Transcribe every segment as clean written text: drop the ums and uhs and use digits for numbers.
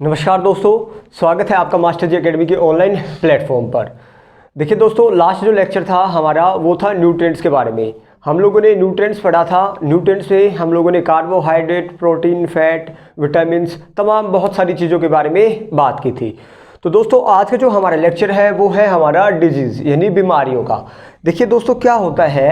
नमस्कार दोस्तों, स्वागत है आपका मास्टर जी एकेडमी के ऑनलाइन प्लेटफॉर्म पर। देखिए दोस्तों, लास्ट जो लेक्चर था हमारा वो था न्यूट्रिएंट्स के बारे में। हम लोगों ने न्यूट्रिएंट्स पढ़ा था। न्यूट्रिएंट्स में हम लोगों ने कार्बोहाइड्रेट, प्रोटीन, फैट, विटामिन्स, तमाम बहुत सारी चीज़ों के बारे में बात की थी। तो दोस्तों आज का जो हमारा लेक्चर है वो है हमारा डिजीज़ यानी बीमारियों का। देखिए दोस्तों, क्या होता है,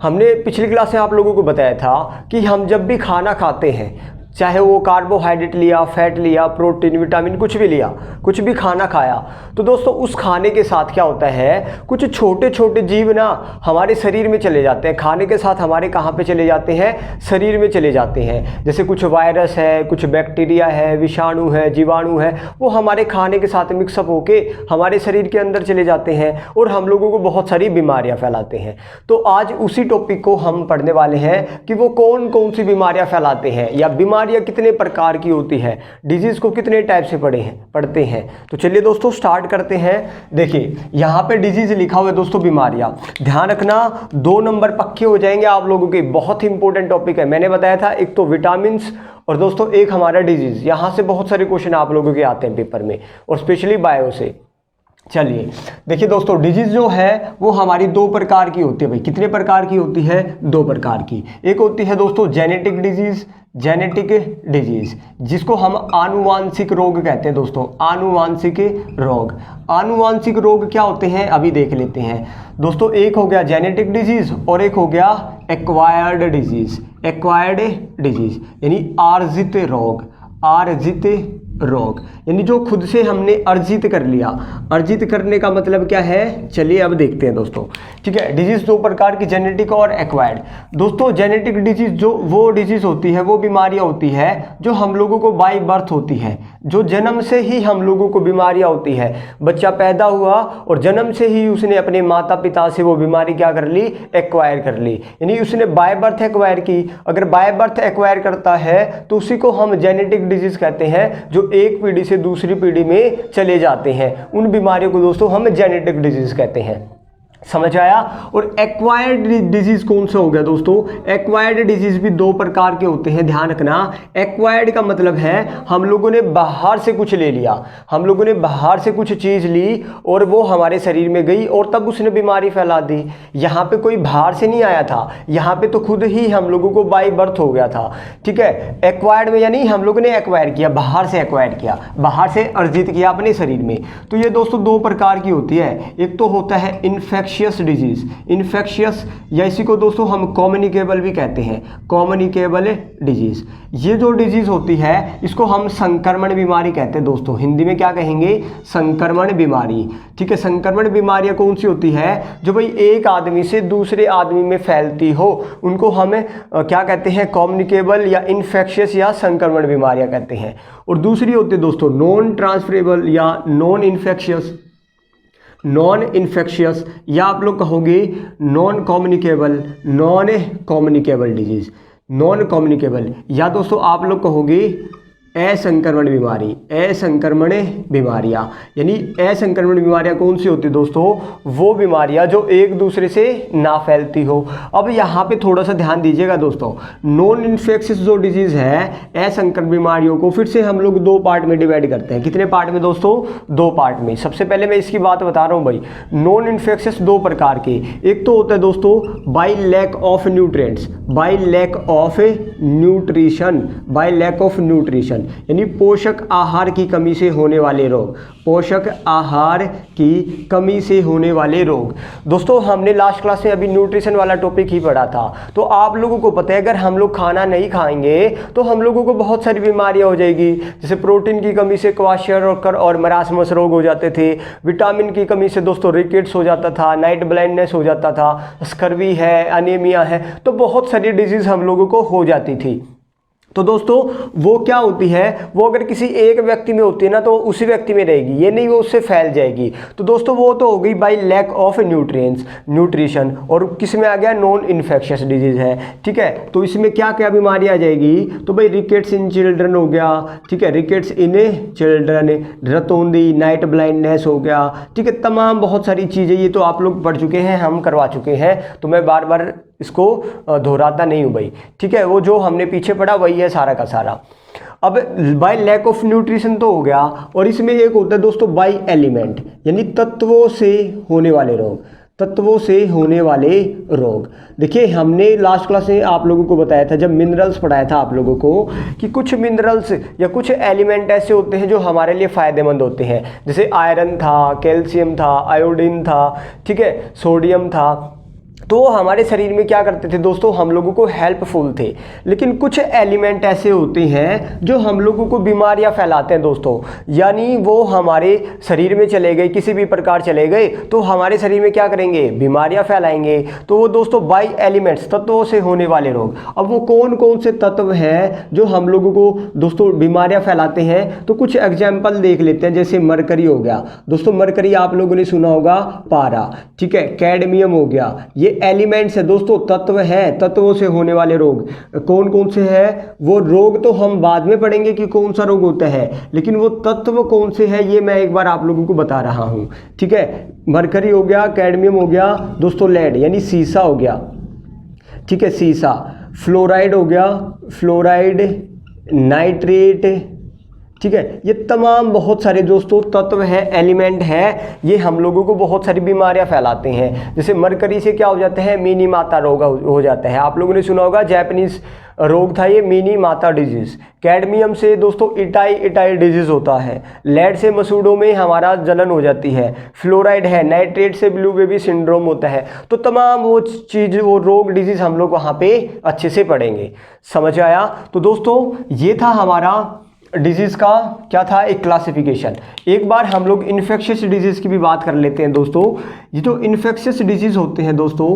हमने पिछली क्लास में आप लोगों को बताया था कि हम जब भी खाना खाते हैं, चाहे वो कार्बोहाइड्रेट लिया, फैट लिया, प्रोटीन, विटामिन, कुछ भी लिया, कुछ भी खाना खाया, तो दोस्तों उस खाने के साथ क्या होता है, कुछ छोटे छोटे जीव ना हमारे शरीर में चले जाते हैं। खाने के साथ हमारे कहाँ पे चले जाते हैं, शरीर में चले जाते हैं। जैसे कुछ वायरस है, कुछ बैक्टीरिया है, विषाणु है, जीवाणु है, वो हमारे खाने के साथ मिक्सअप होके हमारे शरीर के अंदर चले जाते हैं और हम लोगों को बहुत सारी बीमारियाँ फैलाते हैं। तो आज उसी टॉपिक को हम पढ़ने वाले हैं कि वो कौन कौन सी बीमारियाँ फैलाते हैं या बीमारियाँ कितने प्रकार की होती है, डिजीज को कितने टाइप से पढ़ते हैं। तो चलिए दोस्तों स्टार्ट करते हैं। देखिए यहाँ पे डिजीज लिखा हुआ है दोस्तों, बीमारियां। ध्यान रखना, 2 नंबर पक्के हो जाएंगे आप लोगों के। बहुत ही इंपॉर्टेंट टॉपिक है। मैंने बताया था एक तो विटामिन और दोस्तों एक हमारा डिजीज। यहाँ से बहुत सारे क्वेश्चन आप लोगों के आते हैं पेपर में और स्पेशली बायो से। चलिए देखिए दोस्तों, डिजीज जो है वो हमारी 2 प्रकार की होती है। भाई कितने प्रकार की होती है? 2 प्रकार की। एक होती है दोस्तों जेनेटिक डिजीज, जिसको हम आनुवांशिक रोग कहते हैं दोस्तों। आनुवांशिक रोग, आनुवांशिक रोग क्या होते हैं अभी देख लेते हैं दोस्तों। एक हो गया जेनेटिक डिजीज और एक हो गया एक्वायर्ड डिजीज। एक्वायर्ड डिजीज यानी आर्जित रोग, आर्जित रोग यानी जो खुद से हमने अर्जित कर लिया। अर्जित करने का मतलब क्या है, चलिए अब देखते हैं दोस्तों। ठीक है, डिजीज 2 प्रकार की, जेनेटिक और एक्वायर्ड। दोस्तों जेनेटिक डिजीज जो वो डिजीज होती है, वो बीमारियां होती है जो हम लोगों को बाय बर्थ होती है, जो जन्म से ही हम लोगों को बीमारियां होती है। बच्चा पैदा हुआ और जन्म से ही उसने अपने माता पिता से वो बीमारी क्या कर ली, एक्वायर कर ली, यानी उसने बाय बर्थ एक्वायर की। अगर बाय बर्थ एक्वायर करता है तो उसी को हम जेनेटिक डिजीज कहते हैं, जो एक पीढ़ी से दूसरी पीढ़ी में चले जाते हैं। उन बीमारियों को दोस्तों हम जेनेटिक डिजीज कहते हैं। समझ आया? और एक्वायर्ड डिजीज कौन सा हो गया दोस्तों? एक्वायर्ड डिजीज भी 2 प्रकार के होते हैं, ध्यान रखना। एक्वायर्ड का मतलब है हम लोगों ने बाहर से कुछ ले लिया, हम लोगों ने बाहर से कुछ चीज ली और वो हमारे शरीर में गई और तब उसने बीमारी फैला दी। यहाँ पे कोई बाहर से नहीं आया था, यहाँ पे तो खुद ही हम लोगों को बाय बर्थ हो गया था। ठीक है, एक्वायर्ड में यानी हम लोगों ने एक्वायर किया, बाहर से एक्वायर किया, बाहर से अर्जित किया अपने शरीर में। तो ये दोस्तों 2 प्रकार की होती है। एक तो होता है इन्फेक्शियस डिजीज, इन्फेक्शियस, या इसी को दोस्तों हम कम्युनिकेबल भी कहते हैं, कम्युनिकेबल डिजीज। ये जो डिजीज होती है इसको हम संक्रमण बीमारी कहते हैं दोस्तों। हिंदी में क्या कहेंगे? संक्रमण बीमारी। ठीक है, संक्रमण बीमारियां कौन सी होती है? जो भाई एक आदमी से दूसरे आदमी में फैलती हो, उनको हम क्या कहते हैं? कम्युनिकेबल या इन्फेक्शियस या संक्रमण बीमारियां कहते हैं। और दूसरी होती है दोस्तों नॉन ट्रांसफरेबल या नॉन इन्फेक्शियस, नॉन इन्फेक्शियस, या आप लोग कहोगे non communicable, non communicable disease, non communicable, या दोस्तों आप लोग कहोगे असंक्रमण बीमारी, असंक्रमण बीमारियां। यानी असंक्रमण बीमारियां कौन सी होती है दोस्तों? वो बीमारियां जो एक दूसरे से ना फैलती हो। अब यहाँ पे थोड़ा सा ध्यान दीजिएगा दोस्तों, नॉन इन्फेक्शियस जो डिजीज है, असंक्रमण बीमारियों को फिर से हम लोग 2 पार्ट में डिवाइड करते हैं। कितने पार्ट में दोस्तों? 2 पार्ट में। सबसे पहले मैं इसकी बात बता रहा हूँ भाई, नॉन इन्फेक्शियस 2 प्रकार के। एक तो होता है दोस्तों by lack of nutrients, by lack of nutrition, by lack of nutrition यानी पोषक आहार की कमी से होने वाले रोग, पोषक आहार की कमी से होने वाले रोग। दोस्तों हमने लास्ट क्लास में अभी न्यूट्रिशन वाला टॉपिक ही पढ़ा था। तो आप लोगों को पता है अगर हम लोग खाना नहीं खाएंगे तो हम लोगों को बहुत सारी बीमारियां हो जाएगी। जैसे प्रोटीन की कमी से क्वाशियरकर और मरासमस रोग हो जाते थे, विटामिन की कमी से दोस्तों रिकेट्स हो जाता था, नाइट ब्लाइंडनेस हो जाता था, स्कर्वी है, अनीमिया है, तो बहुत सारी डिजीज हम लोगों को हो जाती थी। तो दोस्तों वो क्या होती है, वो अगर किसी एक व्यक्ति में होती है ना तो उसी व्यक्ति में रहेगी, ये नहीं वो उससे फैल जाएगी। तो दोस्तों वो तो हो गई by lack of nutrients, nutrition. और किस में आ गया? नॉन इन्फेक्शियस डिजीज है। ठीक है, तो इसमें क्या क्या बीमारी आ जाएगी? तो भाई रिकेट्स इन चिल्ड्रन हो गया, ठीक है, रिकेट्स इन चिल्ड्रन, रतौंधी, नाइट ब्लाइंडनेस हो गया। ठीक है, तमाम बहुत सारी चीज़ें, ये तो आप लोग पढ़ चुके हैं, हम करवा चुके हैं, तो मैं बार बार इसको दोहराता नहीं हूँ भाई, ठीक है। वो जो हमने पीछे पढ़ा वही है सारा का सारा। अब बाय लैक ऑफ न्यूट्रिशन तो हो गया, और इसमें एक होता है दोस्तों बाय एलिमेंट, यानी तत्वों से होने वाले रोग, तत्वों से होने वाले रोग। देखिए हमने लास्ट क्लास में आप लोगों को बताया था, जब मिनरल्स पढ़ाया था आप लोगों को, कि कुछ मिनरल्स या कुछ एलिमेंट ऐसे होते हैं जो हमारे लिए फ़ायदेमंद होते हैं, जैसे आयरन था, कैल्शियम था, आयोडीन था, ठीक है, सोडियम था। तो वो हमारे शरीर में क्या करते थे दोस्तों, हम लोगों को हेल्पफुल थे। लेकिन कुछ एलिमेंट ऐसे होते हैं जो हम लोगों को बीमारियां फैलाते हैं दोस्तों, यानी वो हमारे शरीर में चले गए, किसी भी प्रकार चले गए तो हमारे शरीर में क्या करेंगे, बीमारियां फैलाएंगे। तो वो दोस्तों बाय एलिमेंट्स, तत्वों से होने वाले रोग। अब वो कौन कौन से तत्व हैं जो हम लोगों को दोस्तों बीमारियां फैलाते हैं, तो कुछ एग्जाम्पल देख लेते हैं। जैसे मरकरी हो गया दोस्तों, मरकरी आप लोगों ने सुना होगा, पारा, ठीक है, कैडमियम हो गया, ये एलिमेंट्स है दोस्तों, तत्व है, तत्वों से होने वाले रोग कौन कौन से हैं। वो रोग तो हम बाद में पढ़ेंगे कि कौन सा रोग होता है, लेकिन वो तत्व कौन से हैं ये मैं एक बार आप लोगों को बता रहा हूं, ठीक है। मरकरी हो गया, कैडमियम हो गया दोस्तों, लेड यानी सीसा हो गया, ठीक है, सीसा, फ्लोराइड हो गया, फ्लोराइड, नाइट्रेट, ठीक है। ये तमाम बहुत सारे दोस्तों तत्व हैं, एलिमेंट हैं, ये हम लोगों को बहुत सारी बीमारियां फैलाते हैं। जैसे मरकरी से क्या हो जाता है, मिनी माता रोग हो जाता है, आप लोगों ने सुना होगा, जापानीज रोग था ये, मिनी माता डिजीज। कैडमियम से दोस्तों इटाई डिजीज होता है। लेड से मसूड़ों में हमारा जलन हो जाती है। फ्लोराइड है, नाइट्रेट से ब्लू बेबी सिंड्रोम होता है। तो तमाम वो चीज़, वो रोग, डिजीज हम लोग वहाँ पे अच्छे से पढ़ेंगे। समझ आया? तो दोस्तों ये था हमारा डिजीज़ का क्या था, एक क्लासिफिकेशन। एक बार हम लोग इन्फेक्शियस डिजीज़ की भी बात कर लेते हैं दोस्तों। ये जो इन्फेक्शियस डिजीज़ होते हैं दोस्तों,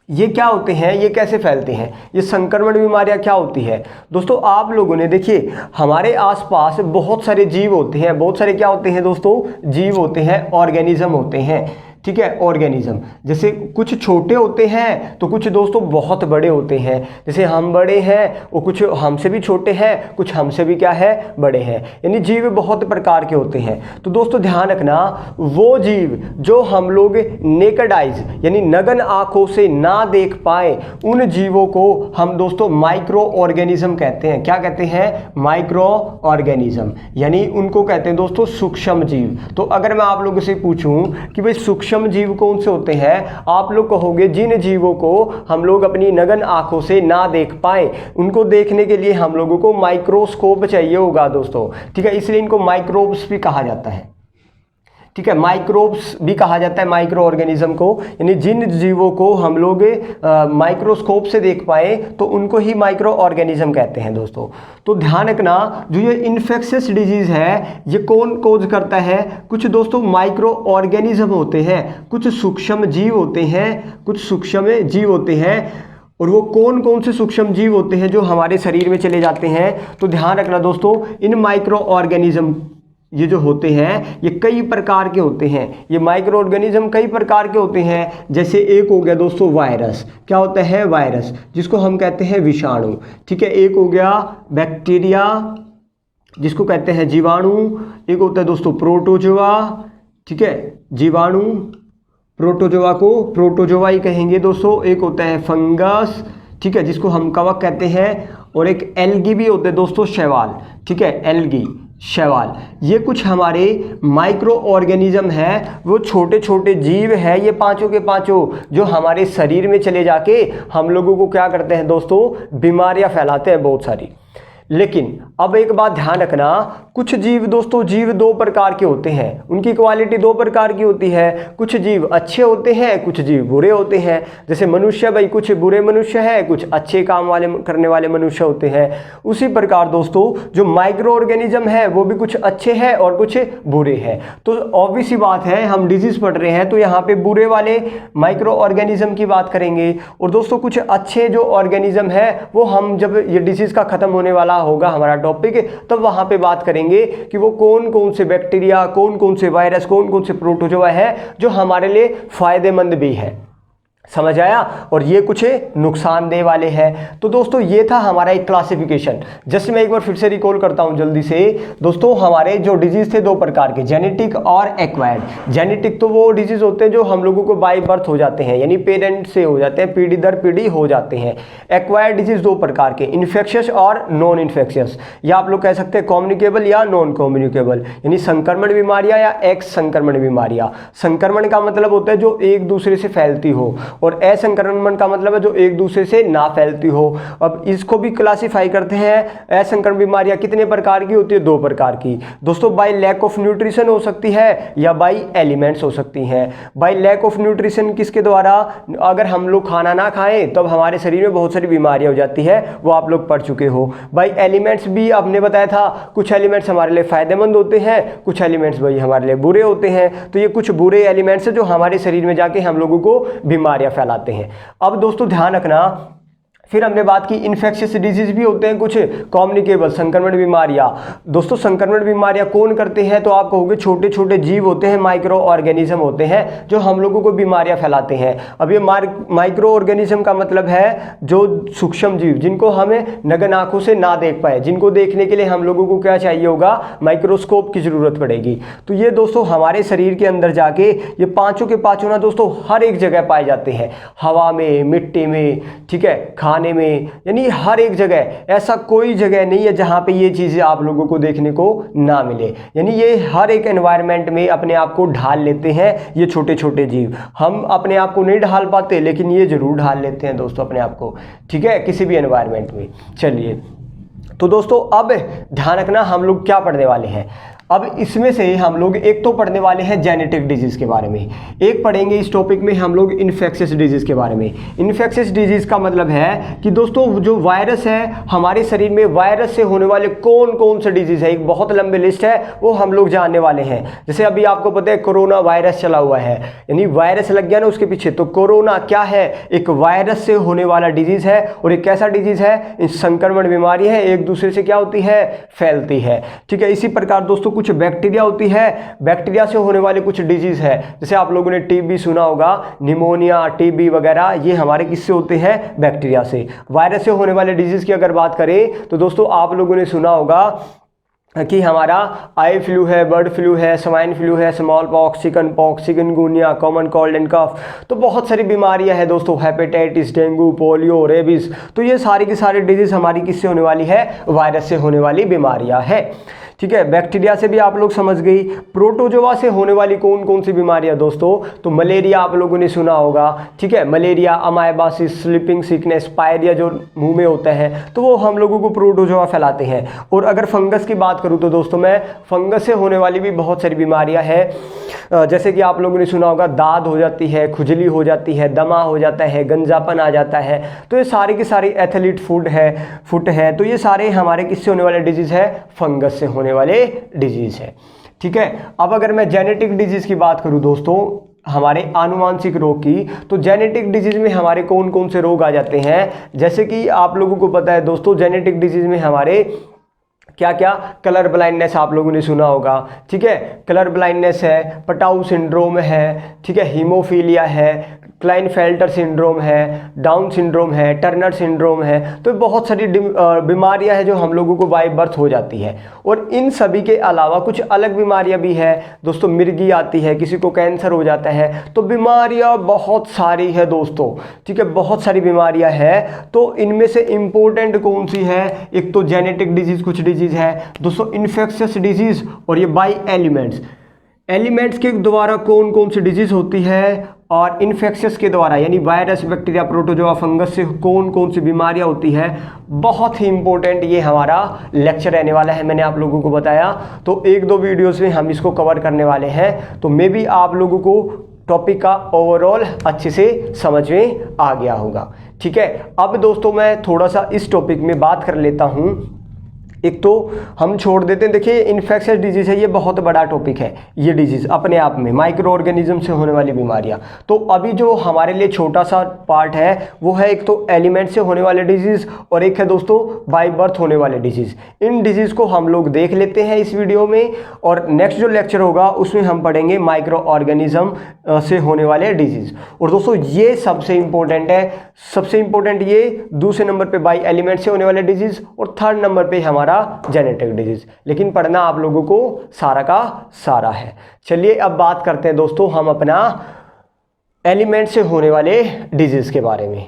ये क्या होते हैं, ये कैसे फैलते हैं, ये संक्रमण बीमारियां क्या होती है दोस्तों। आप लोगों ने देखिए हमारे आसपास बहुत सारे जीव होते हैं, बहुत सारे क्या होते हैं दोस्तों, जीव होते हैं, ऑर्गेनिज्म होते हैं, ठीक है, ऑर्गेनिज्म। जैसे कुछ छोटे होते हैं तो कुछ दोस्तों बहुत बड़े होते हैं। जैसे हम बड़े हैं, वो कुछ हमसे भी छोटे हैं, कुछ हमसे भी क्या है, बड़े हैं, यानी जीव बहुत प्रकार के होते हैं। तो दोस्तों ध्यान रखना, वो जीव जो हम लोग नेकेड आइज यानी नग्न आंखों से ना देख पाए, उन जीवों को हम दोस्तों माइक्रो ऑर्गेनिज्म कहते हैं। क्या कहते हैं, माइक्रो ऑर्गेनिज्म, यानी उनको कहते हैं दोस्तों सूक्ष्म जीव। तो अगर मैं आप लोगों से पूछूं कि भाई सूक्ष्म जीव कौन से होते हैं, आप लोग कहोगे जिन जीवों को हम लोग अपनी नग्न आंखों से ना देख पाए, उनको देखने के लिए हम लोगों को माइक्रोस्कोप चाहिए होगा दोस्तों, ठीक है। इसलिए इनको माइक्रोब्स भी कहा जाता है, ठीक है, माइक्रोब्स भी कहा जाता है माइक्रो ऑर्गेनिज्म को, यानी जिन जीवों को हम लोग माइक्रोस्कोप से देख पाए तो उनको ही माइक्रो ऑर्गेनिज्म कहते हैं दोस्तों। तो ध्यान रखना, जो ये इन्फेक्शियस डिजीज है ये कौन कोज करता है, कुछ दोस्तों माइक्रो ऑर्गेनिज्म होते हैं, कुछ सूक्ष्म जीव होते हैं, कुछ सूक्ष्म जीव होते हैं। और वो कौन कौन से सूक्ष्म जीव होते हैं जो हमारे शरीर में चले जाते हैं, तो ध्यान रखना दोस्तों, इन माइक्रो ऑर्गेनिज्म ये जो होते हैं ये कई प्रकार के होते हैं। ये माइक्रो ऑर्गेनिज्म कई प्रकार के होते हैं। जैसे एक हो गया दोस्तों वायरस, क्या होता है, वायरस, जिसको हम कहते हैं विषाणु, ठीक है। एक हो गया बैक्टीरिया, जिसको कहते हैं जीवाणु। एक होता है दोस्तों प्रोटोजोआ, ठीक है, जीवाणु, प्रोटोजोआ को प्रोटोजोआ ही कहेंगे दोस्तों। एक होता है फंगस, ठीक है, जिसको हम कवक कहते हैं। और एक एल्गी भी होते हैं दोस्तों, शैवाल, ठीक है, एल्गी, शैवाल। ये कुछ हमारे माइक्रो ऑर्गेनिज्म हैं, वो छोटे छोटे जीव हैं, ये पांचों के पांचों जो हमारे शरीर में चले जाके हम लोगों को क्या करते हैं दोस्तों, बीमारियां फैलाते हैं बहुत सारी। लेकिन अब एक बात ध्यान रखना, कुछ जीव दोस्तों, जीव दो प्रकार के होते हैं, उनकी क्वालिटी दो प्रकार की होती है। कुछ जीव अच्छे होते हैं, कुछ जीव बुरे होते हैं। जैसे मनुष्य भाई, कुछ बुरे मनुष्य हैं, कुछ अच्छे काम वाले करने वाले मनुष्य होते हैं। उसी प्रकार दोस्तों जो माइक्रो ऑर्गेनिज्म है वो भी कुछ अच्छे हैं और कुछ बुरे हैं। तो ऑब्वियस सी बात है, हम डिजीज पढ़ रहे हैं तो यहाँ पे बुरे वाले माइक्रो ऑर्गेनिज्म की बात करेंगे। और दोस्तों कुछ अच्छे जो ऑर्गेनिज्म है वो हम जब ये डिजीज का खत्म होने वाला होगा हमारा टॉपिक, तब वहां पे बात करेंगे कि वो कौन कौन से बैक्टीरिया, कौन कौन से वायरस, कौन कौन से प्रोटोजोआ है जो हमारे लिए फायदेमंद भी है। समझ आया। और ये कुछ नुकसानदेह वाले हैं। तो दोस्तों ये था हमारा एक क्लासिफिकेशन। जस्ट मैं एक बार फिर से रिकॉल करता हूं जल्दी से। दोस्तों हमारे जो डिजीज थे दो प्रकार के, जेनेटिक और एक्वायर्ड। जेनेटिक तो वो डिजीज होते हैं जो हम लोगों को बाय बर्थ हो जाते हैं, यानी पेरेंट से हो जाते हैं, पीढ़ी दर पीढ़ी हो जाते हैं। एक्वायर्ड डिजीज दो प्रकार के, इन्फेक्शियस और नॉन इन्फेक्शियस, या आप लोग कह सकते हैं कम्युनिकेबल या नॉन कम्युनिकेबल, यानी संक्रमण बीमारियां या एक्स संक्रमण बीमारियां। संक्रमण का मतलब होता है जो एक दूसरे से फैलती हो, और असंक्रमण का मतलब है जो एक दूसरे से ना फैलती हो। अब इसको भी क्लासिफाई करते हैं। असंक्रमण बीमारियां कितने प्रकार की होती है? दो प्रकार की दोस्तों। बाय लैक ऑफ न्यूट्रिशन हो सकती है या बाय एलिमेंट्स हो सकती हैं। बाय लैक ऑफ न्यूट्रिशन किसके द्वारा? अगर हम लोग खाना ना खाएं तब हमारे शरीर में बहुत सारी बीमारियां हो जाती है, वो आप लोग पढ़ चुके हो। बाय एलिमेंट्स भी आपने बताया था, कुछ एलिमेंट्स हमारे लिए फायदेमंद होते हैं, कुछ एलिमेंट्स भाई हमारे लिए बुरे होते हैं। तो ये कुछ बुरे एलिमेंट्स हैं जो हमारे शरीर में जाके हम लोगों को बीमारियां फैलाते हैं। अब दोस्तों ध्यान रखना, फिर हमने बात की इन्फेक्शियस डिजीज भी होते हैं कुछ, कम्युनिकेबल संक्रमण बीमारियां। दोस्तों संक्रमण बीमारियां कौन करते हैं? तो आप कहोगे छोटे छोटे जीव होते हैं, माइक्रो ऑर्गेनिज्म होते हैं जो हम लोगों को बीमारियां फैलाते हैं। अब ये माइक्रो ऑर्गेनिज्म का मतलब है जो सूक्ष्म जीव, जिनको हमें नग्न आंखों से ना देख पाए, जिनको देखने के लिए हम लोगों को क्या चाहिए होगा? माइक्रोस्कोप की जरूरत पड़ेगी। तो ये दोस्तों हमारे शरीर के अंदर जाके ये पांचों के पांचों ना दोस्तों हर एक जगह पाए जाते हैं, हवा में, मिट्टी में, ठीक है, खाने में, यानी हर एक जगह। ऐसा कोई जगह नहीं है जहां पे ये चीजें आप लोगों को देखने को ना मिले, यानी ये हर एक एनवायरनमेंट में अपने आप को ढाल लेते हैं ये छोटे छोटे जीव। हम अपने आप को नहीं ढाल पाते, लेकिन ये जरूर ढाल लेते हैं दोस्तों अपने आप को, ठीक है, किसी भी एनवायरनमेंट में। चलिए तो दोस्तों अब ध्यान रखना हम लोग क्या पढ़ने वाले हैं। अब इसमें से हम लोग एक तो पढ़ने वाले हैं जेनेटिक डिजीज के बारे में, एक पढ़ेंगे इस टॉपिक में हम लोग इन्फेक्शियस डिजीज के बारे में। इन्फेक्शियस डिजीज का मतलब है कि दोस्तों जो वायरस है हमारे शरीर में, वायरस से होने वाले कौन कौन से डिजीज है, एक बहुत लंबी लिस्ट है, वो हम लोग जानने वाले हैं। जैसे अभी आपको पता है कोरोना वायरस चला हुआ है, यानी वायरस लग गया ना उसके पीछे। तो कोरोना क्या है? एक वायरस से होने वाला डिजीज है, और एक कैसा डिजीज है? संक्रमण बीमारी है, एक दूसरे से क्या होती है? फैलती है, ठीक है। इसी प्रकार दोस्तों कुछ बैक्टीरिया होती है, बैक्टीरिया से होने वाले कुछ डिजीज है, जैसे आप लोगों ने टीबी सुना होगा, निमोनिया, टीबी वगैरह, ये हमारे किससे होते हैं? बैक्टीरिया से। वायरस से होने वाले डिजीज की अगर बात करें तो दोस्तों आप लोगों ने सुना होगा कि हमारा आई फ्लू है, बर्ड फ्लू है, स्वाइन फ्लू है, smallpox, chickenpox, chikungunya, common cold and cough. तो बहुत सारी बीमारियां हैं दोस्तों, हेपेटाइटिस, डेंगू, पोलियो, रेबीज। तो ये सारी की सारी डिजीज हमारी किससे होने वाली है? वायरस से होने वाली बीमारियां है, ठीक है। बैक्टीरिया से भी आप लोग समझ गई। प्रोटोजोआ से होने वाली कौन कौन सी बीमारियां दोस्तों? तो मलेरिया आप लोगों ने सुना होगा, ठीक है, मलेरिया, अमाइबासिस, स्लीपिंग सिकनेस, पायरिया जो मुंह में होता है, तो वो हम लोगों को प्रोटोजोआ फैलाते हैं। और अगर फंगस की बात करूं तो दोस्तों मैं फंगस से होने वाली भी बहुत सारी बीमारियां हैं, जैसे कि आप लोगों ने सुना होगा दाद हो जाती है, खुजली हो जाती है, दमा हो जाता है, गंजापन आ जाता है। तो ये सारी की सारी एथलीट फुट है, तो ये सारे हमारे किससे होने वाले डिजीज है? फंगस से होने वाले डिजीज है, ठीक है। अब अगर मैं जेनेटिक डिजीज की बात करूं दोस्तों, हमारे आनुवांशिक रोग की, तो जेनेटिक डिजीज में हमारे कौन कौन से रोग आ जाते हैं? जैसे कि आप लोगों को पता है दोस्तों, जेनेटिक डिजीज में हमारे क्या क्या? कलर ब्लाइंडनेस आप लोगों ने सुना होगा, ठीक है, कलर ब्लाइंडनेस है, पटाऊ सिंड्रोम है, ठीक है, हीमोफीलिया है, क्लाइनफेल्टर सिंड्रोम है, डाउन सिंड्रोम है, टर्नर सिंड्रोम है। तो बहुत सारी बीमारियां हैं जो हम लोगों को बाय बर्थ हो जाती है। और इन सभी के अलावा कुछ अलग बीमारियां भी है दोस्तों, मिर्गी आती है, किसी को कैंसर हो जाता है। तो बीमारियां बहुत सारी है दोस्तों, ठीक है, बहुत सारी बीमारियां हैं। तो इनमें से इंपॉर्टेंट कौन सी है? एक तो जेनेटिक डिजीज कुछ डिजीज है दोस्तों, इन्फेक्शियस डिजीज, और ये बाय एलिमेंट्स के द्वारा कौन कौन सी डिजीज होती है, और इन्फेक्शियस के द्वारा यानी वायरस, बैक्टीरिया, प्रोटोजोआ, फंगस से कौन कौन सी बीमारियां होती है। बहुत ही इंपॉर्टेंट ये हमारा लेक्चर रहने वाला है, मैंने आप लोगों को बताया। तो एक दो वीडियोस में हम इसको कवर करने वाले हैं, तो मे बी आप लोगों को टॉपिक का ओवरऑल अच्छे से समझ में आ गया होगा, ठीक है। अब दोस्तों मैं थोड़ा सा इस टॉपिक में बात कर लेता हूँ एक तो हम छोड़ देते हैं, देखिए इन्फेक्शियस डिजीज़ है, ये बहुत बड़ा टॉपिक है, ये डिजीज़ अपने आप में माइक्रो ऑर्गेनिज्म से होने वाली बीमारियां। तो अभी जो हमारे लिए छोटा सा पार्ट है वो है एक तो एलिमेंट से होने वाले डिजीज़ और एक है दोस्तों बाय बर्थ होने वाले डिजीज़। इन डिजीज़ को हम लोग देख लेते हैं इस वीडियो में, और नेक्स्ट जो लेक्चर होगा उसमें हम पढ़ेंगे माइक्रो ऑर्गेनिज्म से होने वाले डिजीज़। और दोस्तों ये सबसे इंपॉर्टेंट है, सबसे इंपॉर्टेंट ये, दूसरे नंबर पे बाय एलिमेंट से होने वाले डिजीज़ और थर्ड नंबर पे हमारा जेनेटिक डिजीज़। लेकिन पढ़ना आप लोगों को सारा का सारा है। चलिए अब बात करते हैं दोस्तों हम अपना एलिमेंट से होने वाले डिजीज़ के बारे में।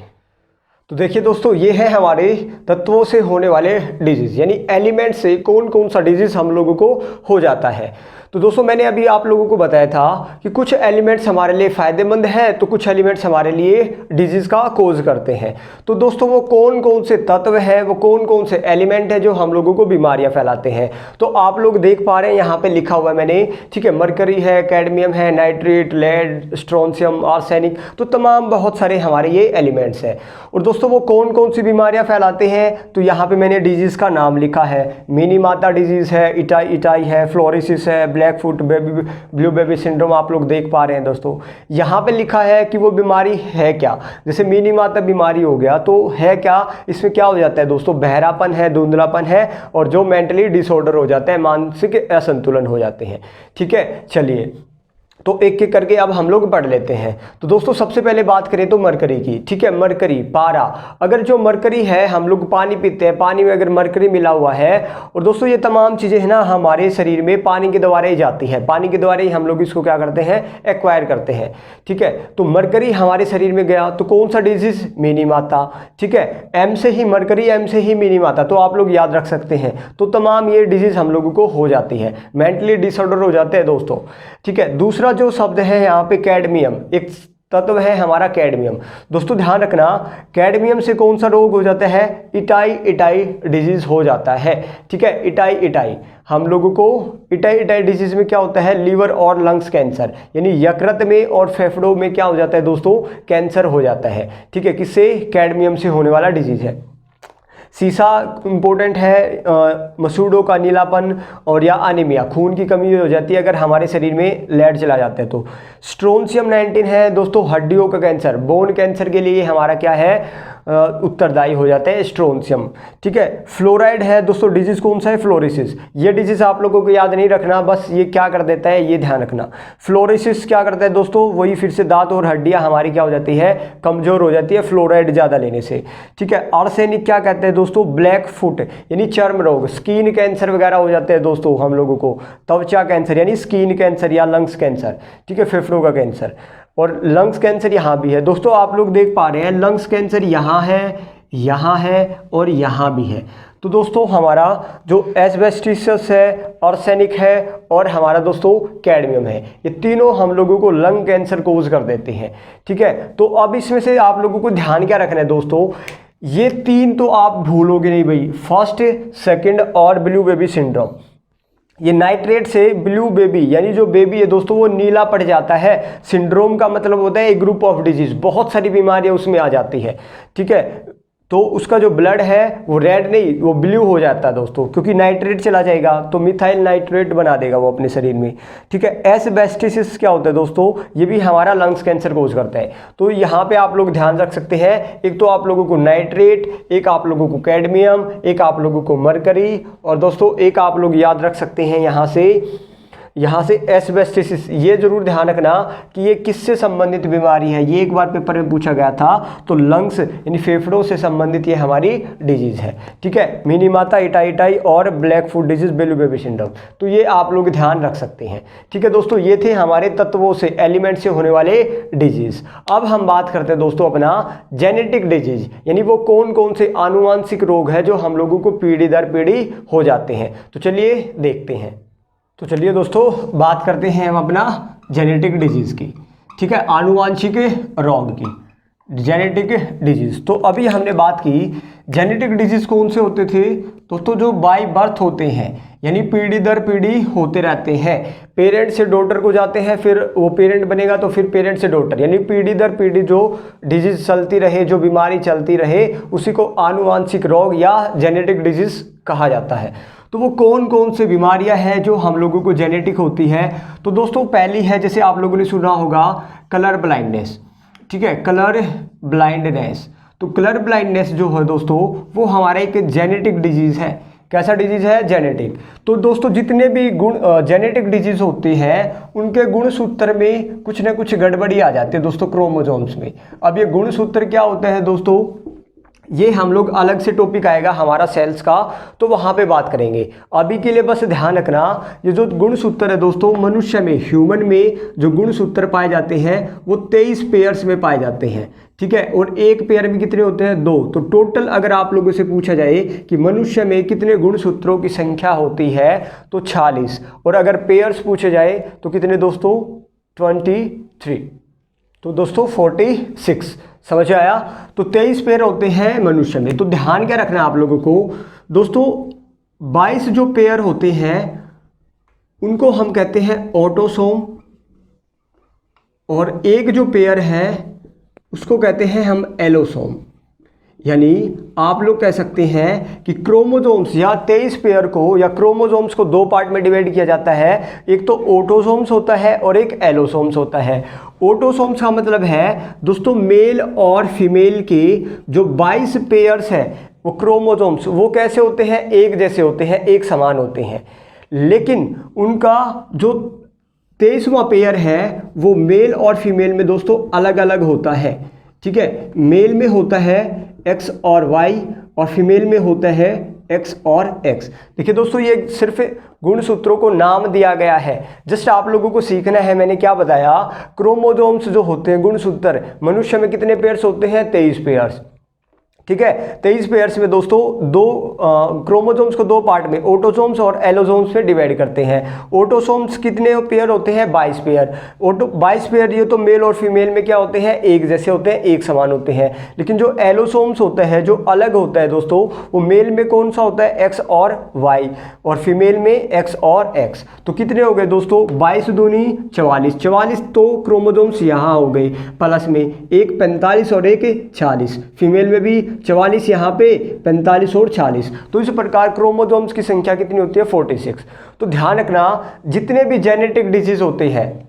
तो देखिए दोस्तों ये है हमारे तत्वों से होने वाले डिजीज़, यानी एलिमेंट से कौन कौन सा डिजीज़ हम लोगों को हो जाता है। तो दोस्तों मैंने अभी आप लोगों को बताया था कि कुछ एलिमेंट्स हमारे लिए फ़ायदेमंद है तो कुछ एलिमेंट्स हमारे लिए डिजीज़ का कोज करते हैं। तो दोस्तों वो कौन कौन से तत्व हैं, वो कौन कौन से एलिमेंट हैं जो हम लोगों को बीमारियां फैलाते हैं। तो आप लोग देख पा रहे हैं यहाँ पे लिखा हुआ है मैंने, ठीक है, मरकरी है, कैडमियम है, नाइट्रेट, लेड, स्ट्रोंशियम, आर्सेनिक, तो तमाम बहुत सारे हमारे ये एलिमेंट्स हैं। और दोस्तों वो कौन कौन सी बीमारियां फैलाते हैं, तो यहाँ पे मैंने डिजीज़ का नाम लिखा है। मिनी माता डिजीज़ है, इटाई है, फ्लोरोसिस है, black foot, blue baby syndrome आप लोग देख पा रहे हैं। दोस्तों यहाँ पे लिखा है कि वो बीमारी है क्या। जैसे मिनी माता बीमारी हो गया तो है क्या, इसमें क्या हो जाता है दोस्तों, बहरापन है, धुंधलापन है, और जो मेंटली डिसऑर्डर हो जाता है, मानसिक असंतुलन हो जाते हैं। ठीक है, चलिए तो एक एक करके अब हम लोग पढ़ लेते हैं। तो दोस्तों सबसे पहले बात करें तो मरकरी की, ठीक है, मरकरी, पारा। अगर जो मरकरी है, हम लोग पानी पीते हैं, पानी में अगर मरकरी मिला हुआ है, और दोस्तों ये तमाम चीज़ें है ना हमारे शरीर में पानी के द्वारा ही जाती है, पानी के द्वारा ही हम लोग इसको क्या करते हैं, एक्वायर करते हैं। ठीक है, तो मरकरी हमारे शरीर में गया तो कौन सा डिजीज़, मिनी माता। ठीक है, एम से ही मरकरी, एम से ही मिनी माता, तो आप लोग याद रख सकते हैं। तो तमाम ये डिजीज़ हम लोगों को हो जाती है, मेंटली डिसऑर्डर हो जाते हैं दोस्तों। ठीक है, दूसरा जो शब्द है यहाँ पे कैडमियम, एक तत्व है हमारा कैडमियम। दोस्तों ध्यान रखना, कैडमियम से कौन सा रोग हो जाता है, इटाई डिजीज हो जाता है। ठीक है, इटाई हम लोगों को इटाई डिजीज में क्या होता है, लीवर और लंग्स कैंसर, यानी यकृत में और फेफड़ों में क्या हो जाता है दोस्तों, कैंसर हो जाता है। ठीक है, किससे, कैडमियम से होने वाला डिजीज है। सीसा इंपॉर्टेंट है, मसूड़ों का नीलापन और या अनीमिया, खून की कमी हो जाती है अगर हमारे शरीर में लेड चला जाता है तो। स्ट्रोंशियम 19 है दोस्तों, हड्डियों का कैंसर, बोन कैंसर के लिए हमारा क्या है, उत्तरदायी हो जाता है स्ट्रोंशियम। ठीक है, फ्लोराइड है दोस्तों, डिजीज कौन सा है, फ्लोरोसिस। ये डिजीज आप लोगों को याद नहीं रखना, बस ये क्या कर देता है, ये ध्यान रखना। फ्लोरोसिस क्या करता है दोस्तों, वही फिर से दांत और हड्डियां हमारी क्या हो जाती है, कमजोर हो जाती है फ्लोराइड ज़्यादा लेने से। ठीक है, आर्सेनिक क्या कहते हैं दोस्तों, ब्लैक फुट, यानी चर्म रोग, स्किन कैंसर वगैरह हो जाते हैं दोस्तों हम लोगों को, त्वचा कैंसर यानी स्किन कैंसर या लंग्स कैंसर। ठीक है, फेफड़ों का कैंसर, और लंग्स कैंसर यहाँ भी है दोस्तों, आप लोग देख पा रहे हैं लंग्स कैंसर यहाँ है और यहाँ भी है। तो दोस्तों हमारा जो एस्बेस्टोसिस है, आर्सेनिक है और हमारा दोस्तों कैडमियम है, ये तीनों हम लोगों को लंग कैंसर कोज कर देते हैं। ठीक है, तो अब इसमें से आप लोगों को ध्यान क्या रखना है दोस्तों, ये तीन तो आप भूलोगे नहीं भाई, फर्स्ट, सेकंड और ब्लू बेबी सिंड्रोम। ये नाइट्रेट से ब्लू बेबी यानी जो बेबी है दोस्तों वो नीला पड़ जाता है। सिंड्रोम का मतलब होता है एक ग्रुप ऑफ डिजीज, बहुत सारी बीमारियां उसमें आ जाती है। ठीक है, तो उसका जो ब्लड है वो रेड नहीं, वो ब्लू हो जाता है दोस्तों, क्योंकि नाइट्रेट चला जाएगा तो मिथाइल नाइट्रेट बना देगा वो अपने शरीर में। ठीक है, एस्बेस्टोसिस क्या होता है दोस्तों, ये भी हमारा लंग्स कैंसर कोज करता है। तो यहाँ पे आप लोग ध्यान रख सकते हैं, एक तो आप लोगों को नाइट्रेट, एक आप लोगों को कैडमियम, एक आप लोगों को मरकरी, और दोस्तों एक आप लोग याद रख सकते हैं यहाँ से एस्बेस्टोसिस। ये जरूर ध्यान रखना कि ये किससे संबंधित बीमारी है, ये एक बार पेपर में पूछा गया था। तो लंग्स यानी फेफड़ों से संबंधित ये हमारी डिजीज है। ठीक है, मिनी माता, इटाई और black foot disease, blue baby syndrome, तो ये आप लोग ध्यान रख सकते हैं। ठीक है दोस्तों, ये थे हमारे तत्वों से, एलिमेंट से होने वाले डिजीज। अब हम बात करते हैं दोस्तों अपना जेनेटिक डिजीज, यानी वो कौन कौन से आनुवांशिक रोग है जो हम लोगों को पीढ़ी दर पीढ़ी हो जाते हैं। तो चलिए देखते हैं। तो चलिए दोस्तों बात करते हैं हम अपना जेनेटिक डिजीज़ की। ठीक है, आनुवांशिक रोग की, जेनेटिक डिजीज़। तो अभी हमने बात की जेनेटिक डिजीज़ कौन से होते थे दोस्तों, जो बाय बर्थ होते हैं, यानी पीढ़ी दर पीढ़ी होते रहते हैं। पेरेंट से डॉटर को जाते हैं, फिर वो पेरेंट बनेगा तो फिर पेरेंट से डॉटर, यानी पीढ़ी दर पीढ़ी जो डिजीज चलती रहे, जो बीमारी चलती रहे, उसी को आनुवांशिक रोग या जेनेटिक डिजीज कहा जाता है। तो वो कौन कौन सी बीमारियां हैं जो हम लोगों को जेनेटिक होती है? तो दोस्तों पहली है, जैसे आप लोगों ने सुना होगा, कलर ब्लाइंडनेस। ठीक है, कलर ब्लाइंडनेस। तो कलर ब्लाइंडनेस जो है दोस्तों वो हमारा एक जेनेटिक डिजीज है। कैसा डिजीज है? जेनेटिक। तो दोस्तों जितने भी गुण जेनेटिक डिजीज होते हैं उनके गुणसूत्र में कुछ ना कुछ गड़बड़ी आ जाती है दोस्तों, क्रोमोसोम्स में। अब ये गुणसूत्र क्या होते हैं दोस्तों, ये हम लोग अलग से टॉपिक आएगा हमारा सेल्स का, तो वहाँ पे बात करेंगे। अभी के लिए बस ध्यान रखना, ये जो गुणसूत्र है दोस्तों, मनुष्य में, ह्यूमन में जो गुणसूत्र पाए जाते हैं वो 23 पेयर्स में पाए जाते हैं। ठीक है, और एक पेयर में कितने होते हैं? 2। तो टोटल अगर आप लोगों से पूछा जाए कि मनुष्य में कितने गुणसूत्रों की संख्या होती है तो 46, और अगर पेयर्स पूछे जाए तो कितने दोस्तों? 23। तो दोस्तों 46। समझ आया? तो 23 पेयर होते हैं मनुष्य में। तो ध्यान क्या रखना है आप लोगों को दोस्तों, 22 जो पेयर होते हैं उनको हम कहते हैं ऑटोसोम, और एक जो पेयर है उसको कहते हैं हम एलोसोम। यानी आप लोग कह सकते हैं कि क्रोमोसोम्स या 23 पेयर को या क्रोमोसोम्स को 2 पार्ट में डिवाइड किया जाता है। एक तो ऑटोसोम्स होता है और एक एलोसोम्स होता है। ऑटोसोम्स का मतलब है दोस्तों मेल और फीमेल के जो 22 पेयर्स हैं वो क्रोमोसोम्स, वो कैसे होते हैं? एक जैसे होते हैं, एक समान होते हैं। लेकिन उनका जो 23वां पेयर है वो मेल और फीमेल में दोस्तों अलग अलग होता है। ठीक है, मेल में होता है X और Y और फीमेल में होता है X और X। देखिए दोस्तों ये सिर्फ गुणसूत्रों को नाम दिया गया है, जस्ट आप लोगों को सीखना है। मैंने क्या बताया, क्रोमोसोम्स जो होते हैं गुणसूत्र, मनुष्य में कितने पेयर्स होते हैं? 23 पेयर्स। ठीक है, 23 पेयर्स में दोस्तों क्रोमोसोम्स को 2 पार्ट में, ऑटोसोम्स और एलोसोम्स में डिवाइड करते हैं। ऑटोसोम्स कितने पेयर होते हैं? 22 पेयर। 22 पेयर ये तो मेल और फीमेल में क्या होते हैं? एक जैसे होते हैं, एक समान होते हैं। लेकिन जो एलोसोम्स होता है, जो अलग होता है दोस्तों, वो मेल में कौन सा होता है? X और Y, और फीमेल में X और X। तो कितने हो गए दोस्तों? 22 दूनी 44। 44 तो क्रोमोसोम्स यहाँ हो गए, प्लस में एक 45 और एक 40, फीमेल में भी 44, यहाँ पे 45 और 40। तो इस प्रकार क्रोमोसोम्स की संख्या कितनी होती है? 46। तो ध्यान रखना, जितने भी जेनेटिक डिजीज होते हैं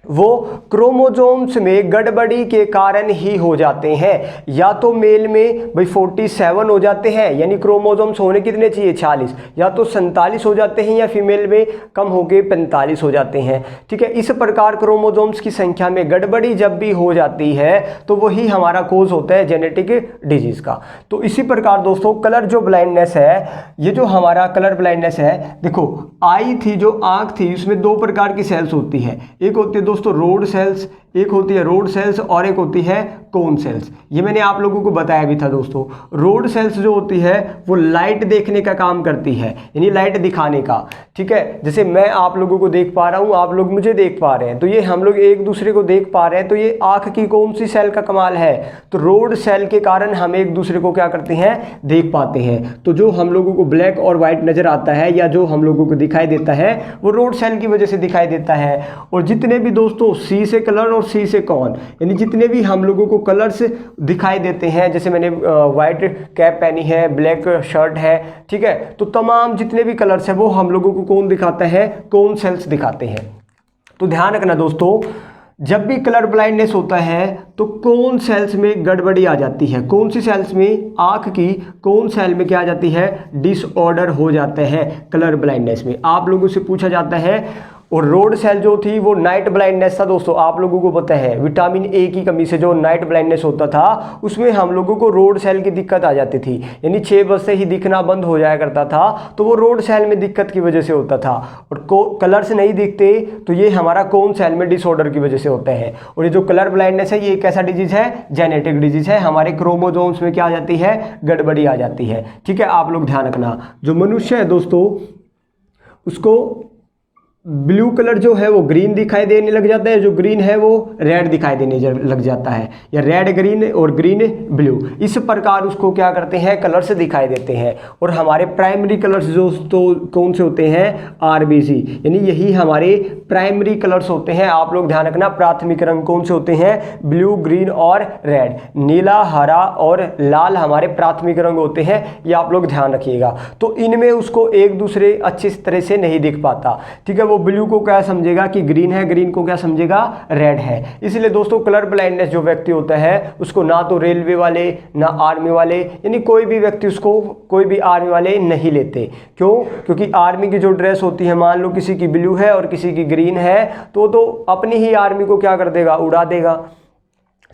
वो क्रोमोसोम्स में गड़बड़ी के कारण ही हो जाते हैं। या तो मेल में भाई 47 हो जाते हैं, यानी क्रोमोसोम्स होने कितने चाहिए? 40, या तो 47 हो जाते हैं, या फीमेल में कम होके 45 हो जाते हैं। ठीक है, इस प्रकार क्रोमोसोम्स की संख्या में गड़बड़ी जब भी हो जाती है तो वही हमारा कोज होता है जेनेटिक डिजीज का। तो इसी प्रकार दोस्तों कलर जो ब्लाइंडनेस है, ये जो हमारा कलर ब्लाइंडनेस है, देखो आई थी, जो आंख थी, उसमें 2 प्रकार की सेल्स होती है। एक होती है दोस्तों रोड सेल्स, एक होती है रोड सेल्स और एक होती है कोन सेल्स। ये मैंने आप लोगों को बताया भी था दोस्तों। रोड सेल्स जो होती है वो लाइट देखने का काम करती है, यानी लाइट दिखाने का। ठीक है, जैसे मैं आप लोगों को देख पा रहा हूँ, आप लोग मुझे देख पा रहे हैं, तो ये हम लोग एक दूसरे को देख पा रहे हैं। तो ये आंख की कौन सी सेल का कमाल है? तो रोड सेल के कारण हम एक दूसरे को क्या करते हैं? देख पाते हैं। तो जो हम लोगों को ब्लैक और व्हाइट नजर आता है या जो हम लोगों को दिखाई देता है वो रोड सेल की वजह से दिखाई देता है। और जितने भी दोस्तों सी से कलर और सी से कौन, यानी जितने भी हम लोगों को कलर्स दिखाई देते हैं, जैसे मैंने वाइट कैप पहनी है, ब्लैक शर्ट है, ठीक है, तो तमाम जितने भी कलर्स हैं वो हम लोगों को कौन दिखाता है? कौन सेल्स दिखाते हैं। तो ध्यान रखना दोस्तों, जब भी कलर ब्लाइंडनेस होता है तो कौन सेल्स में गड़बड़ी आ जाती है? कौन सी सेल्स में? आंख की कौन सेल में क्या आ जाती है? डिसऑर्डर हो जाते हैं कलर ब्लाइंडनेस में। आप लोगों से पूछा जाता है। और रोड सेल जो थी वो नाइट ब्लाइंडनेस था दोस्तों, आप लोगों को पता है विटामिन ए की कमी से जो नाइट ब्लाइंडनेस होता था उसमें हम लोगों को रोड सेल की दिक्कत आ जाती थी, यानी 6 बजे ही दिखना बंद हो जाया करता था, तो वो रोड सेल में दिक्कत की वजह से होता था। और कलर्स नहीं दिखते तो ये हमारा कौन सेल में डिसऑर्डर की वजह से होता है। और ये जो कलर ब्लाइंडनेस है ये कैसा डिजीज है? जेनेटिक डिजीज है। हमारे क्रोमोसोम्स में क्या आ जाती है? गड़बड़ी आ जाती है। ठीक है, आप लोग ध्यान रखना, जो मनुष्य है दोस्तों उसको ब्लू कलर जो है वो ग्रीन दिखाई देने लग जाता है, जो ग्रीन है वो रेड दिखाई देने लग जाता है, या रेड ग्रीन और ग्रीन ब्लू। इस प्रकार उसको क्या करते हैं, कलर्स दिखाई देते हैं। और हमारे प्राइमरी कलर्स जो तो कौन से होते हैं, आरबीसी, यानी यही हमारे प्राइमरी कलर्स होते हैं। आप लोग ध्यान रखना, प्राथमिक रंग कौन से होते हैं, ब्लू, ग्रीन और रेड। नीला, हरा और लाल हमारे प्राथमिक रंग होते हैं, ये आप लोग ध्यान रखिएगा। तो इनमें उसको एक दूसरे अच्छी तरह से नहीं दिख पाता, ठीक है। वो ब्लू को क्या समझेगा कि ग्रीन है, ग्रीन को क्या समझेगा, रेड है। इसलिए दोस्तों कलर ब्लाइंडनेस जो व्यक्ति होता है उसको ना तो रेलवे वाले ना आर्मी वाले, यानी कोई भी व्यक्ति उसको, कोई भी आर्मी वाले नहीं लेते। क्यों? क्योंकि आर्मी की जो ड्रेस होती है, मान लो किसी की ब्लू है और किसी की ग्रीन है, तो अपनी ही आर्मी को क्या कर देगा, उड़ा देगा।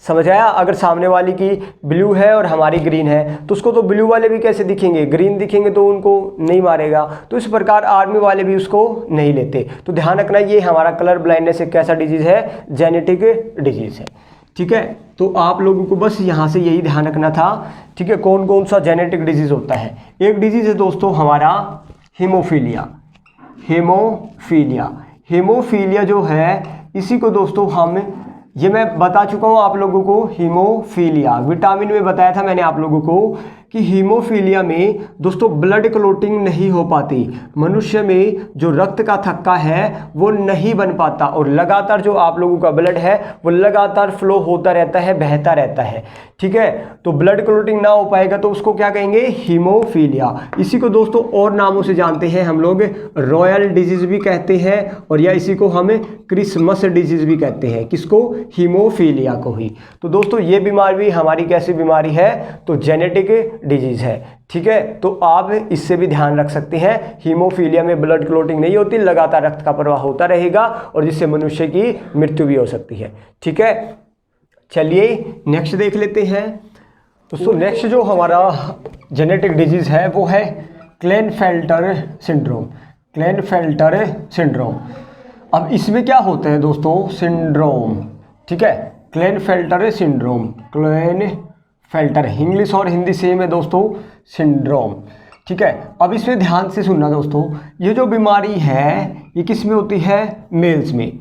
समझ आया? अगर सामने वाली की ब्लू है और हमारी ग्रीन है तो उसको तो ब्लू वाले भी कैसे दिखेंगे, ग्रीन दिखेंगे तो उनको नहीं मारेगा। तो इस प्रकार आर्मी वाले भी उसको नहीं लेते। तो ध्यान रखना, ये हमारा कलर ब्लाइंडनेस एक कैसा डिजीज है, जेनेटिक डिजीज है, ठीक है। तो आप लोगों को बस यहाँ से यही ध्यान रखना था, ठीक है। कौन कौन सा जेनेटिक डिजीज होता है। एक डिजीज है दोस्तों हमारा हीमोफीलिया। हीमोफीलिया, हीमोफीलिया जो है इसी को दोस्तों हम, ये मैं बता चुका हूँ आप लोगों को, हीमोफीलिया विटामिन में बताया था मैंने आप लोगों को कि हीमोफीलिया में दोस्तों ब्लड क्लोटिंग नहीं हो पाती। मनुष्य में जो रक्त का थक्का है वो नहीं बन पाता और लगातार जो आप लोगों का ब्लड है वो लगातार फ्लो होता रहता है, बहता रहता है, ठीक है। तो ब्लड क्लोटिंग ना हो पाएगा तो उसको क्या कहेंगे, हीमोफीलिया। इसी को दोस्तों और नामों से जानते हैं हम लोग, रॉयल डिजीज भी कहते हैं, और या इसी को हम क्रिसमस डिजीज भी कहते हैं। किसको, हीमोफीलिया को ही। तो दोस्तों ये बीमारी भी हमारी कैसी बीमारी है, तो जेनेटिक डिजीज है, ठीक है। तो आप इससे भी ध्यान रख सकते हैं, हीमोफीलिया में ब्लड क्लोटिंग नहीं होती, लगातार रक्त का प्रवाह होता रहेगा और जिससे मनुष्य की मृत्यु भी हो सकती है, ठीक है। चलिए नेक्स्ट देख लेते हैं दोस्तों। नेक्स्ट जो हमारा जेनेटिक डिजीज है वो है क्लेनफेल्टर सिंड्रोम। क्लेनफेल्टर सिंड्रोम, अब इसमें क्या होता है दोस्तों, सिंड्रोम, ठीक है। क्लेनफेल्टर सिंड्रोम, क्लेनफेल्टर, इंग्लिश और हिंदी सेम है दोस्तों, सिंड्रोम, ठीक है। अब इसमें ध्यान से सुनना दोस्तों, ये जो बीमारी है ये किस में होती है, मेल्स में,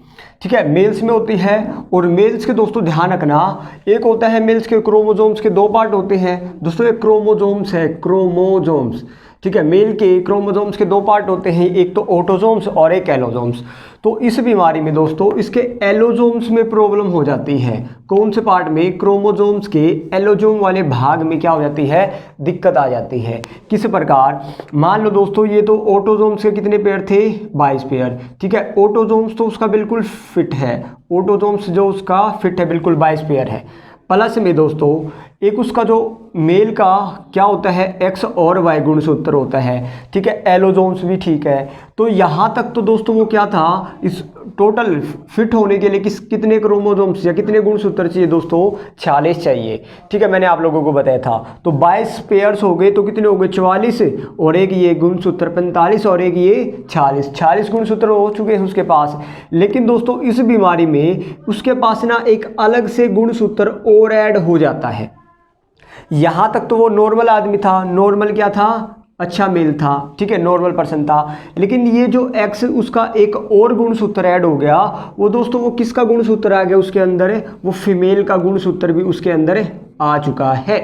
ठीक है, मेल्स में होती है। और मेल्स के दोस्तों ध्यान रखना, एक होता है मेल्स के क्रोमोजोम्स के 2 पार्ट होते हैं दोस्तों, एक क्रोमोजोम्स है, क्रोमोजोम्स, ठीक है। मेल के क्रोमोजोम्स के 2 पार्ट होते हैं, एक तो ऑटोजोम्स और एक एलोजोम्स। तो इस बीमारी में दोस्तों इसके एलोजोम्स में प्रॉब्लम हो जाती है। कौन से पार्ट में, क्रोमोजोम्स के एलोजोम वाले भाग में क्या हो जाती है, दिक्कत आ जाती है। किस प्रकार, मान लो दोस्तों ये तो ऑटोजोम्स के कितने पेयर थे, 22 पेयर, ठीक है। ऑटोजोम्स तो उसका बिल्कुल फिट है, ऑटोजोम्स जो उसका फिट है बिल्कुल 22 पेयर है। प्लस में दोस्तों एक उसका जो मेल का क्या होता है, एक्स और वाई गुणसूत्र होता है, ठीक है। एलोजोम्स भी ठीक है। तो यहाँ तक तो दोस्तों वो क्या था, इस टोटल फिट होने के लिए कितने क्रोमोजोम्स या कितने गुणसूत्र चाहिए दोस्तों, 46 चाहिए, ठीक है। मैंने आप लोगों को बताया था। तो 22 पेयर्स हो गए तो कितने हो गए, 44, और एक ये गुणसूत्र 45 और एक ये 46 गुणसूत्र हो चुके हैं उसके पास। लेकिन दोस्तों इस बीमारी में उसके पास ना एक अलग से गुणसूत्र और ऐड हो जाता है। यहाँ तक तो वो नॉर्मल आदमी था, नॉर्मल क्या था, अच्छा मेल था, ठीक है, नॉर्मल पर्सन था। लेकिन ये जो एक्स उसका एक और गुणसूत्र ऐड हो गया, वो दोस्तों वो किसका गुणसूत्र आ गया उसके अंदर, वो फीमेल का गुणसूत्र भी उसके अंदर आ चुका है,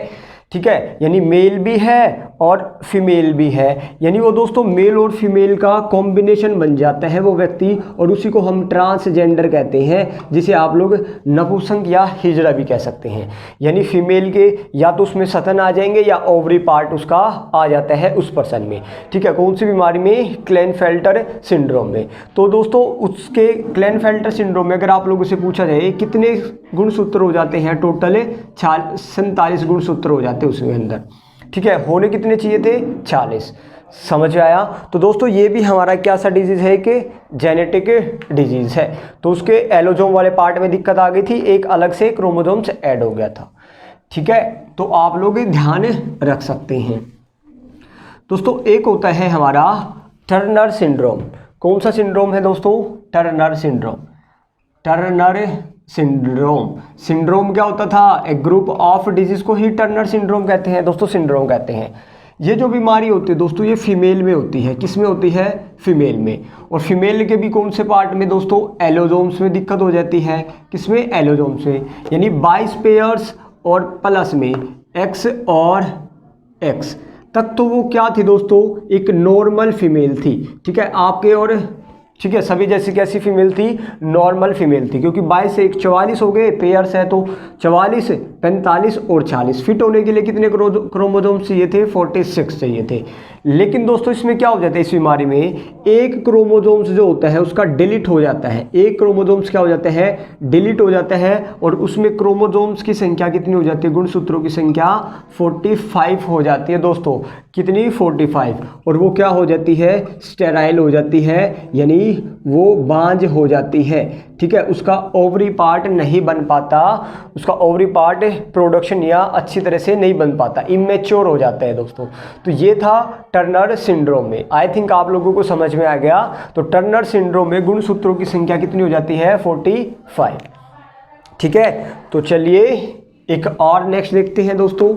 ठीक है। यानी मेल भी है और फीमेल भी है, यानी वो दोस्तों मेल और फीमेल का कॉम्बिनेशन बन जाता है वो व्यक्ति, और उसी को हम ट्रांसजेंडर कहते हैं, जिसे आप लोग नपुंसक या हिजड़ा भी कह सकते हैं। यानी फीमेल के या तो उसमें सतन आ जाएंगे या ओवरी पार्ट उसका आ जाता है उस पर्सन में, ठीक है। कौन सी बीमारी में, क्लेनफेल्टर सिंड्रोम में। तो दोस्तों उसके क्लेनफेल्टर सिंड्रोम में अगर आप लोगों से पूछा जाए कितने गुणसूत्र हो जाते हैं, टोटल 47 गुणसूत्र हो जाते हैं उसके अंदर, ठीक है। होने कितने चाहिए थे, 40। समझ आया? तो दोस्तों ये भी हमारा क्या सा डिजीज है कि जेनेटिक डिजीज है। तो उसके एलोजोम वाले पार्ट में दिक्कत आ गई थी, एक अलग से क्रोमोजोम्स ऐड हो गया था, ठीक है। तो आप लोग ध्यान रख सकते हैं दोस्तों। एक होता है हमारा टर्नर सिंड्रोम। कौन सा सिंड्रोम है दोस्तों, Turner syndrome. Turner syndrome, syndrome क्या होता था, एक ग्रुप ऑफ डिजीज को ही टर्नर सिंड्रोम कहते हैं दोस्तों, सिंड्रोम कहते हैं। ये जो बीमारी होती है दोस्तों ये फीमेल में होती है। किस में होती है? फीमेल में। और फीमेल के भी कौन से पार्ट में दोस्तों? एलोजोम्स में दिक्कत हो जाती है। किसमें? एलोजोम्स में। यानी 22 पेयर्स और प्लस में एक्स और एक्स तक तो वो क्या थी दोस्तों? एक नॉर्मल फीमेल थी। ठीक है, आपके और ठीक है सभी जैसी कैसी फीमेल थी? नॉर्मल फीमेल थी, क्योंकि 22 से 44 हो गए, पेयर्स है तो 44, 45 और 40। फिट होने के लिए कितने क्रोमोसोम्स चाहिए थे? 46 चाहिए थे। लेकिन दोस्तों इसमें क्या हो जाता है? इस बीमारी में एक क्रोमोसोम्स जो होता है उसका डिलीट हो जाता है। एक क्रोमोसोम्स क्या हो जाता है? डिलीट हो जाता है। और उसमें क्रोमोसोम्स की संख्या कितनी हो जाती है? गुणसूत्रों की संख्या 45 हो जाती है दोस्तों। कितनी? 45। और वो क्या हो जाती है? स्टेराइल हो जाती है, यानी वो बांझ हो जाती है। ठीक है, उसका ओवरी पार्ट नहीं बन पाता, उसका ओवरी पार्ट प्रोडक्शन या अच्छी तरह से नहीं बन पाता, इमेच्योर हो जाता है दोस्तों। तो ये था टर्नर सिंड्रोम में। आई थिंक आप लोगों को समझ में आ गया। तो टर्नर सिंड्रोम में गुणसूत्रों की संख्या कितनी हो जाती है? 45। ठीक है, तो चलिए एक और नेक्स्ट देखते हैं दोस्तों।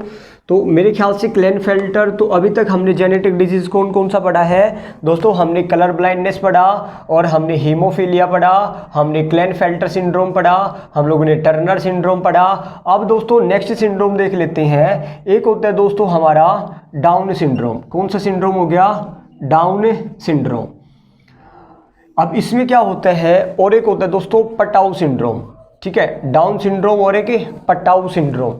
तो मेरे ख्याल से क्लेनफेल्टर, तो अभी तक हमने जेनेटिक डिजीज़ कौन कौन सा पढ़ा है दोस्तों? हमने कलर ब्लाइंडनेस पढ़ा, और हमने हीमोफीलिया पढ़ा, हमने क्लेनफेल्टर सिंड्रोम पढ़ा, हम लोगों ने टर्नर सिंड्रोम पढ़ा। अब दोस्तों नेक्स्ट सिंड्रोम देख लेते हैं। एक होता है दोस्तों हमारा डाउन सिंड्रोम। कौन सा सिंड्रोम हो गया? Down syndrome. अब इसमें क्या होता है? और एक होता है दोस्तों पटाऊ सिंड्रोम। ठीक है, डाउन सिंड्रोम और एक पटाऊ सिंड्रोम।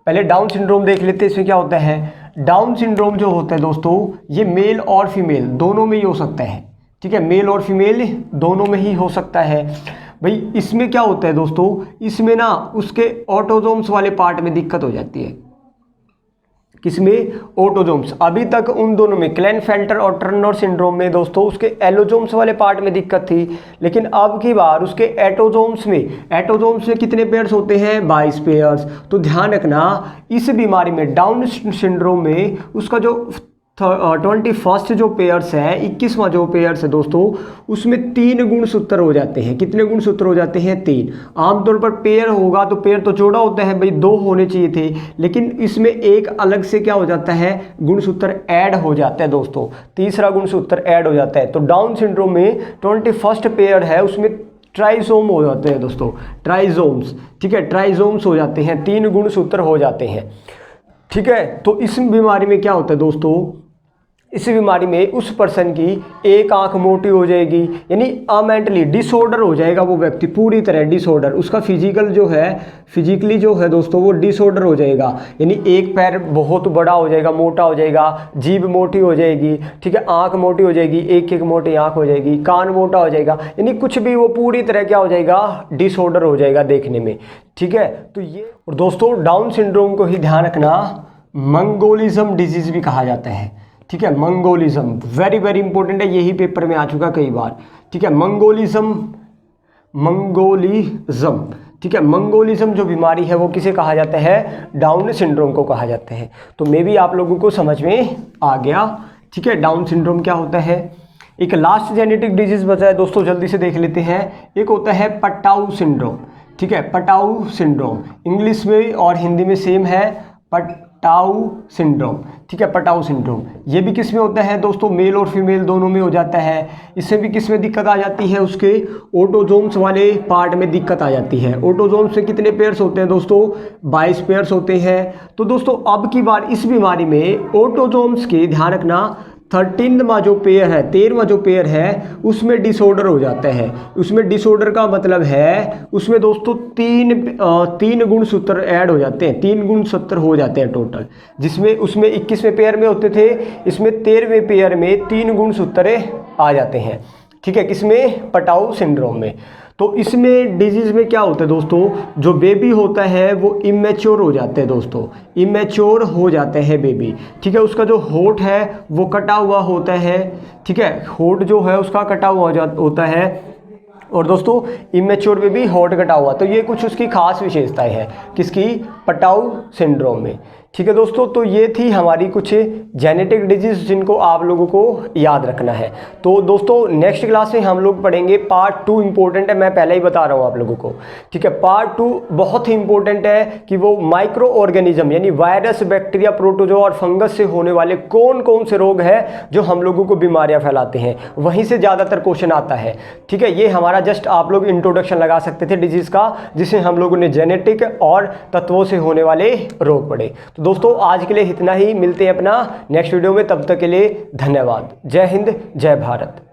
पहले डाउन सिंड्रोम देख लेते हैं। इसमें क्या होता है? डाउन सिंड्रोम जो होता है दोस्तों ये मेल और फीमेल दोनों में ही हो सकता है। ठीक है, मेल और फीमेल दोनों में ही हो सकता है। भाई इसमें क्या होता है दोस्तों? इसमें ना उसके ऑटोजोम्स वाले पार्ट में दिक्कत हो जाती है। किसमें? ऑटोजोम्स। अभी तक उन दोनों में क्लेनफेल्टर और टर्नर सिंड्रोम में दोस्तों उसके एलोजोम्स वाले पार्ट में दिक्कत थी, लेकिन अब की बार उसके एटोजोम्स में कितने पेयर्स होते हैं? 22 पेयर्स। तो ध्यान रखना इस बीमारी में डाउन सिंड्रोम में उसका जो 21st जो पेयर्स है, 21वां जो पेयर्स है दोस्तों, उसमें 3 गुणसूत्र हो जाते हैं। कितने गुणसूत्र हो जाते हैं? 3। आमतौर पर पेयर होगा तो पेयर तो जोड़ा होता है भाई, 2 होने चाहिए थे, लेकिन इसमें एक अलग से क्या हो जाता है? गुणसूत्र ऐड हो जाता है दोस्तों, तीसरा गुणसूत्र ऐड हो जाता है। तो डाउन सिंड्रोम में 21st पेयर है उसमें ट्राइसोम हो जाते हैं दोस्तों, ट्राइजोम्स। ठीक है, ट्राइजोम्स हो जाते हैं, 3 गुणसूत्र हो जाते हैं। ठीक है, तो इस बीमारी में क्या होता है दोस्तों? इस बीमारी में उस पर्सन की एक आंख मोटी हो जाएगी, यानी मेंटली डिसऑर्डर हो जाएगा वो व्यक्ति, पूरी तरह डिसऑर्डर। उसका फिजिकली जो है दोस्तों वो डिसऑर्डर हो जाएगा, यानी एक पैर बहुत बड़ा हो जाएगा, मोटा हो जाएगा, जीभ मोटी हो जाएगी, ठीक है, आंख मोटी हो जाएगी, एक मोटी आंख हो जाएगी, कान मोटा हो जाएगा, यानी कुछ भी वो पूरी तरह क्या हो जाएगा? डिसऑर्डर हो जाएगा देखने में। ठीक है, तो ये और दोस्तों डाउन सिंड्रोम को ही ध्यान रखना मंगोलिज्म डिजीज भी कहा जाता है। ठीक है, मंगोलिज्म वेरी वेरी इंपॉर्टेंट है, यही पेपर में आ चुका कई बार। ठीक है, मंगोलिज्म। ठीक है, मंगोलिज्म जो बीमारी है वो किसे कहा जाता है? डाउन सिंड्रोम को कहा जाता है। तो मे भी आप लोगों को समझ में आ गया। ठीक है, डाउन सिंड्रोम क्या होता है। एक लास्ट जेनेटिक डिजीज बचा है दोस्तों, जल्दी से देख लेते हैं। एक होता है पटाऊ सिंड्रोम। ठीक है, पटाऊ सिंड्रोम इंग्लिश में और हिंदी में सेम है, पटाऊ सिंड्रोम। ठीक है, पटाऊ सिंड्रोम ये भी किस में होता है दोस्तों? मेल और फीमेल दोनों में हो जाता है। इससे भी किस में दिक्कत आ जाती है? उसके ऑटोजोम्स वाले पार्ट में दिक्कत आ जाती है। ऑटोजोम्स से कितने पेयर्स होते हैं दोस्तों? 22 पेयर्स होते हैं। तो दोस्तों अब की बार इस बीमारी में ऑटोजोम्स के ध्यान रखना 13वां जो पेयर है, 13वां जो पेयर है उसमें डिसऑर्डर हो जाता है। उसमें डिसऑर्डर का मतलब है उसमें दोस्तों तीन गुणसूत्र ऐड हो जाते हैं, 3 गुणसूत्र हो जाते हैं टोटल, जिसमें उसमें 21वें पेयर में होते थे, इसमें 13वें पेयर में 3 गुणसूत्र आ जाते हैं। ठीक है, किसमें? पटाऊ सिंड्रोम में। तो इसमें डिजीज़ में क्या होता है दोस्तों? जो बेबी होता है वो इमेच्योर हो जाते हैं दोस्तों, इमेच्योर हो जाते हैं बेबी। ठीक है, उसका जो होठ है वो कटा हुआ होता है। ठीक है, होठ जो है उसका कटा हुआ होता है, और दोस्तों इमेच्योर बेबी होठ कटा हुआ। तो ये कुछ उसकी खास विशेषताएं हैं किसकी? पटाऊ सिंड्रोम में। ठीक है दोस्तों, तो ये थी हमारी कुछ जेनेटिक डिजीज जिनको आप लोगों को याद रखना है। तो दोस्तों नेक्स्ट क्लास में हम लोग पढ़ेंगे पार्ट 2। इंपॉर्टेंट है, मैं पहले ही बता रहा हूँ आप लोगों को, ठीक है। पार्ट 2 बहुत ही इंपॉर्टेंट है कि वो माइक्रो ऑर्गेनिज्म यानी वायरस, बैक्टीरिया, प्रोटोजोआ और फंगस से होने वाले कौन कौन से रोग हैं जो हम लोगों को बीमारियां फैलाते हैं, वहीं से ज़्यादातर क्वेश्चन आता है, ठीक है। ये हमारा जस्ट आप लोग इंट्रोडक्शन लगा सकते थे डिजीज़ का, जिसे हम लोगों ने जेनेटिक और तत्वों से होने वाले रोग पढ़े। तो दोस्तों आज के लिए इतना ही, मिलते हैं अपना नेक्स्ट वीडियो में, तब तक के लिए धन्यवाद। जय हिंद, जय भारत।